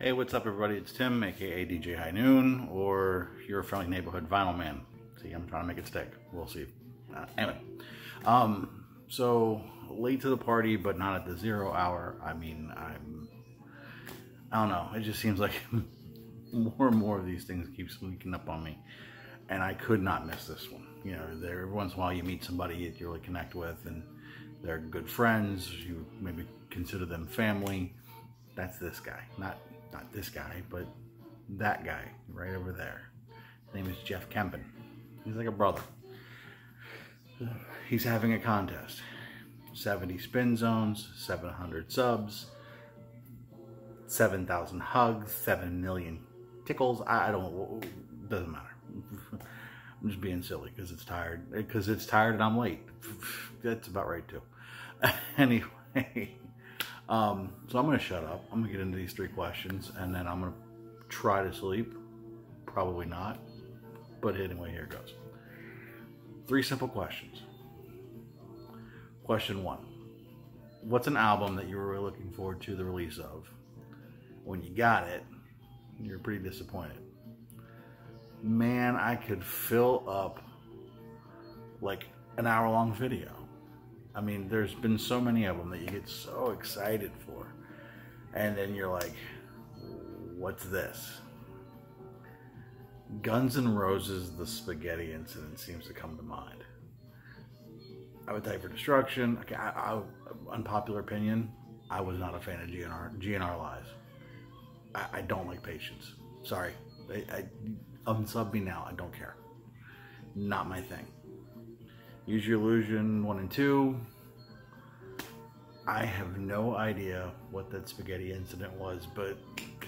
Hey, what's up everybody? It's Tim, aka DJ High Noon, or your friendly neighborhood vinyl man. See, I'm trying to make it stick. We'll see. Anyway, so late to the party, but not at the 0 hour. I mean, I don't know. It just seems like more and more of these things keep sneaking up on me, and I could not miss this one. You know, every once in a while you meet somebody that you really connect with, and they're good friends. You maybe consider them family. That's this guy, not this guy, but that guy right over there. His name is Jeff Kempin. He's like a brother. He's having a contest. 70 spin zones, 700 subs, 7,000 hugs, 7 million tickles. Doesn't matter. I'm just being silly because it's tired. Because it's tired and I'm late. That's about right too. Anyway. So I'm going to shut up. I'm going to get into these 3 questions, and then I'm going to try to sleep. Probably not. But anyway, here it goes. 3 simple questions. Question 1. What's an album that you were really looking forward to the release of? When you got it, you're pretty disappointed. Man, I could fill up like an hour-long video. I mean, there's been so many of them that you get so excited for. And then you're like, what's this? Guns N' Roses, The Spaghetti Incident seems to come to mind. Appetite for Destruction. Okay, unpopular opinion, I was not a fan of GNR Live. I don't like Patience. Sorry. Unsub me now. I don't care. Not my thing. Use Your Illusion 1 and 2. I have no idea what that spaghetti incident was, but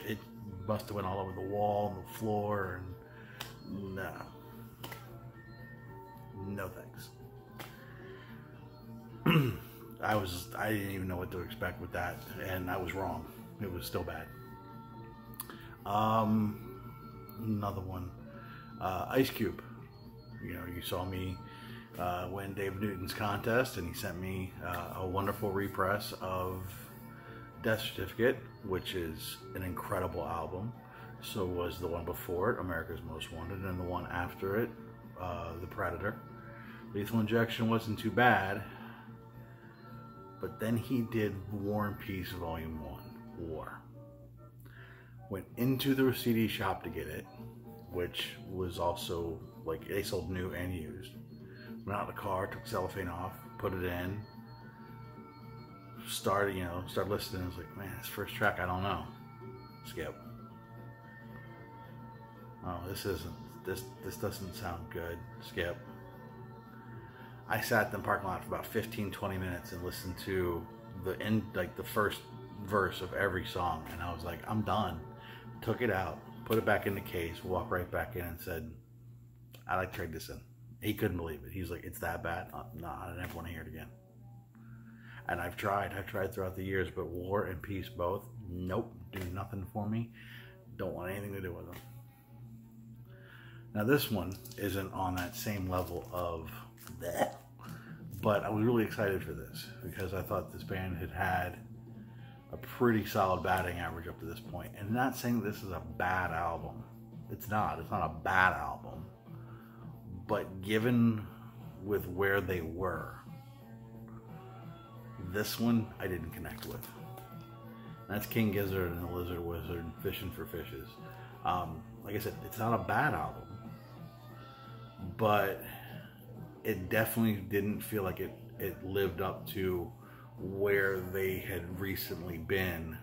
it must have went all over the wall and the floor, and no thanks. I didn't even know what to expect with that, and I was wrong. It was still bad. Another one, Ice Cube. You know, you saw me win Dave Newton's contest, and he sent me a wonderful repress of Death Certificate, which is an incredible album. So was the one before it, America's Most Wanted, and the one after it, The Predator. Lethal Injection wasn't too bad, but then he did War and Peace Volume 1, War. Went into the CD shop to get it, which was also, like, they sold new and used. Went out in the car, took cellophane off, put it in, started listening. I was like, man, this first track, I don't know. Skip. Oh, this doesn't sound good. Skip. I sat in the parking lot for about 15-20 minutes and listened to the first verse of every song, and I was like, I'm done. Took it out, put it back in the case, walked right back in and said, I'd like to trade this in. He couldn't believe it. He was like, it's that bad? No, I never want to hear it again. And I've tried throughout the years, but War and Peace both, nope, do nothing for me. Don't want anything to do with them. Now this one isn't on that same level of that, but I was really excited for this because I thought this band had a pretty solid batting average up to this point. And not saying this is a bad album. It's not a bad album. But given with where they were, this one I didn't connect with. That's King Gizzard and the Lizard Wizard, Fishing for Fishes. Like I said, it's not a bad album, but it definitely didn't feel like it lived up to where they had recently been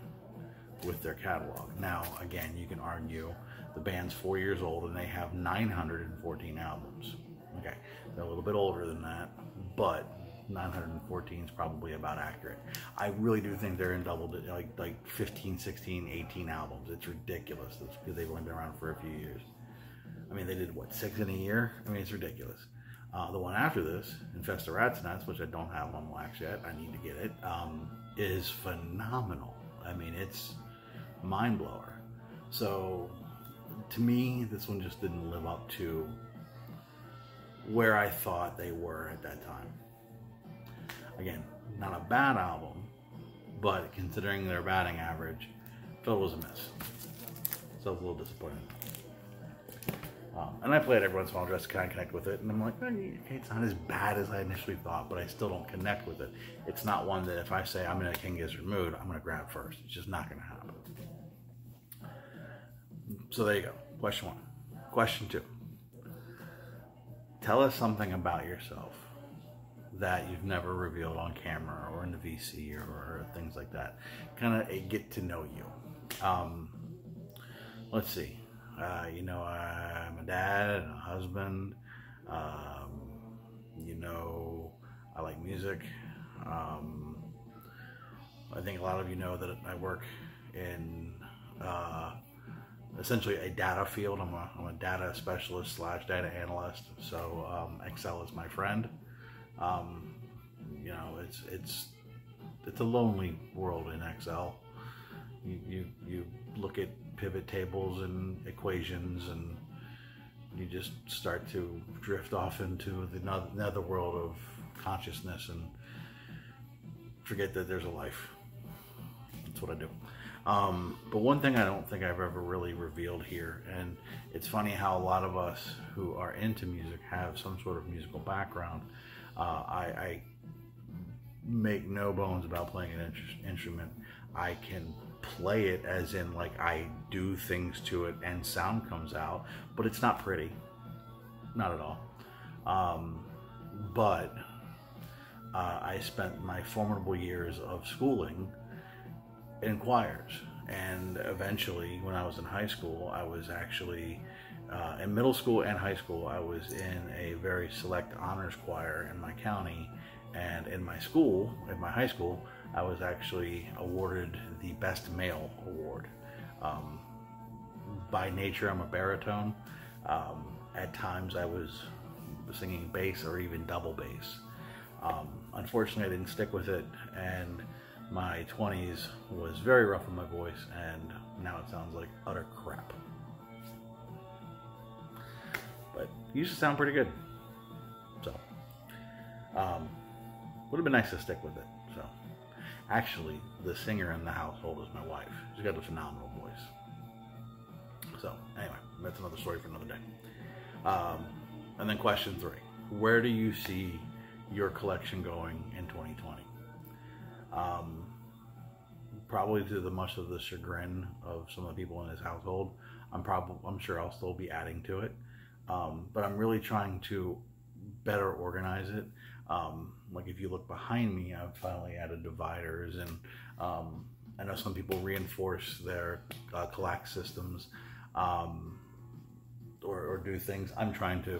with their catalog. Now, again, you can argue the band's 4 years old and they have 914 albums. Okay, they're a little bit older than that, but 914 is probably about accurate. I really do think they're in double, like 15, 16, 18 albums. It's ridiculous because they've only been around for a few years. I mean, they did, what, 6 in a year? I mean, it's ridiculous. The one after this, Infest the Rat's Nest, which I don't have on wax yet, I need to get it, is phenomenal. I mean, it's mind blower. So to me, this one just didn't live up to where I thought they were at that time. Again, not a bad album, but considering their batting average, felt it was a miss. So I was a little disappointed. And I play it every once in a while just to kind of connect with it. And I'm like, okay, it's not as bad as I initially thought, but I still don't connect with it. It's not one that if I say I'm in a King Gizzard mood, I'm going to grab first. It's just not going to happen. So there you go. Question 1. Question 2. Tell us something about yourself that you've never revealed on camera or in the VC or things like that. Kind of a get to know you. Let's see. You know, I'm a dad and a husband. You know, I like music. I think a lot of you know that I work in essentially a data field. I'm a data specialist / data analyst. So Excel is my friend. You know, it's a lonely world in Excel. You look at pivot tables and equations, and you just start to drift off into the nether world of consciousness and forget that there's a life. That's what I do. But one thing I don't think I've ever really revealed here, and it's funny how a lot of us who are into music have some sort of musical background. I make no bones about playing an instrument. I can play it as in like I do things to it and sound comes out, but it's not pretty, not at all. But I spent my formidable years of schooling in choirs, and eventually when I was in high school, I was actually in middle school and high school, I was in a very select honors choir in my county, and in my school, in my high school, I was actually awarded the Best Male Award. By nature, I'm a baritone. At times I was singing bass or even double bass. Unfortunately, I didn't stick with it, and my 20s was very rough on my voice, and now it sounds like utter crap. But it used to sound pretty good. So, would have been nice to stick with it. So, actually, the singer in the household is my wife. She's got a phenomenal voice. So, anyway, that's another story for another day. And then question 3. Where do you see your collection going in 2020? Probably to the much of the chagrin of some of the people in his household. I'm sure I'll still be adding to it. But I'm really trying to better organize it. Like if you look behind me, I've finally added dividers, and I know some people reinforce their collac systems or do things. I'm trying to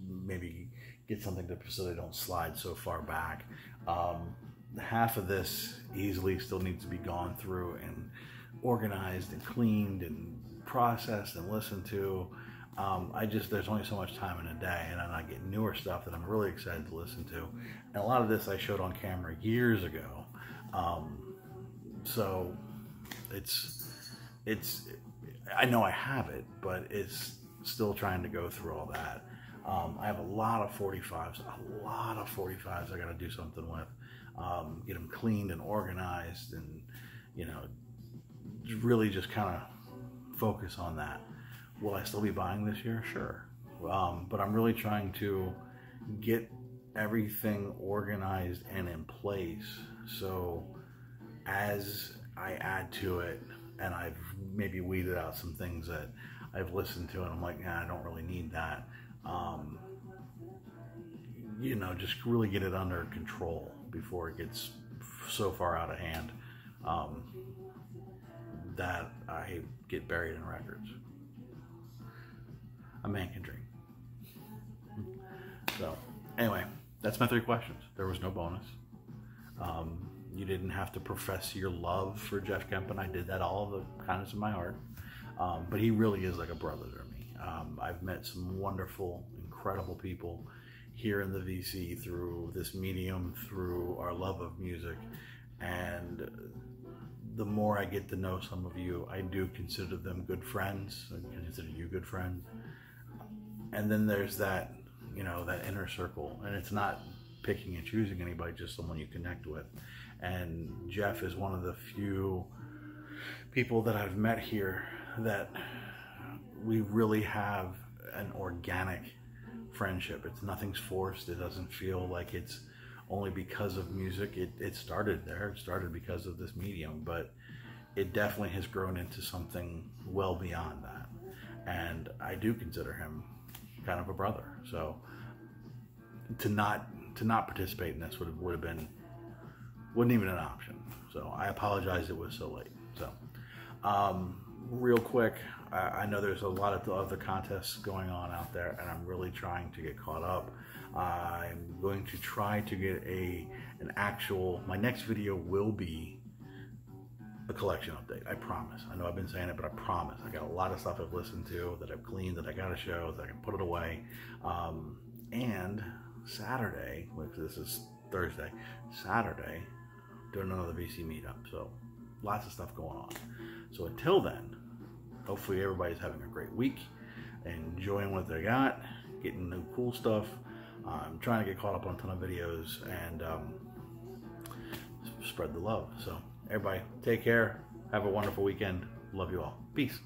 maybe get something so they don't slide so far back. Half of this easily still needs to be gone through and organized and cleaned and processed and listened to. There's only so much time in a day, and I get newer stuff that I'm really excited to listen to. And a lot of this I showed on camera years ago. So I know I have it, but it's still trying to go through all that. I have a lot of 45s I got to do something with. Get them cleaned and organized, and you know, really just kind of focus on that. Will I still be buying this year? Sure. But I'm really trying to get everything organized and in place, so as I add to it, and I've maybe weeded out some things that I've listened to and I'm like, nah, I don't really need that. You know, just really get it under control before it gets so far out of hand that I get buried in records. A man can dream. So, anyway, that's my 3 questions. There was no bonus. You didn't have to profess your love for Jeff Kempin. I did that all of the kindness of my heart. But he really is like a brother to me. I've met some wonderful, incredible people here in the VC through this medium, through our love of music. And the more I get to know some of you, I do consider them good friends. I consider you good friends. And then there's that, you know, that inner circle. And it's not picking and choosing anybody, just someone you connect with. And Jeff is one of the few people that I've met here that we really have an organic friendship. Nothing's forced. It doesn't feel like it's only because of music. It started there. It started because of this medium, but it definitely has grown into something well beyond that. And I do consider him kind of a brother. So to not participate in this wouldn't even an option. So I apologize it was so late. So real quick, I know there's a lot of other contests going on out there, and I'm really trying to get caught up. I'm going to try to get my next video will be a collection update. I promise. I know I've been saying it, but I promise. I got a lot of stuff I've listened to, that I've cleaned, that I got to show, that I can put it away. And Saturday, which this is Thursday, Saturday, doing another VC meetup. So lots of stuff going on. So until then, hopefully everybody's having a great week, enjoying what they got, getting new cool stuff. I'm trying to get caught up on a ton of videos and spread the love. So everybody, take care. Have a wonderful weekend. Love you all. Peace.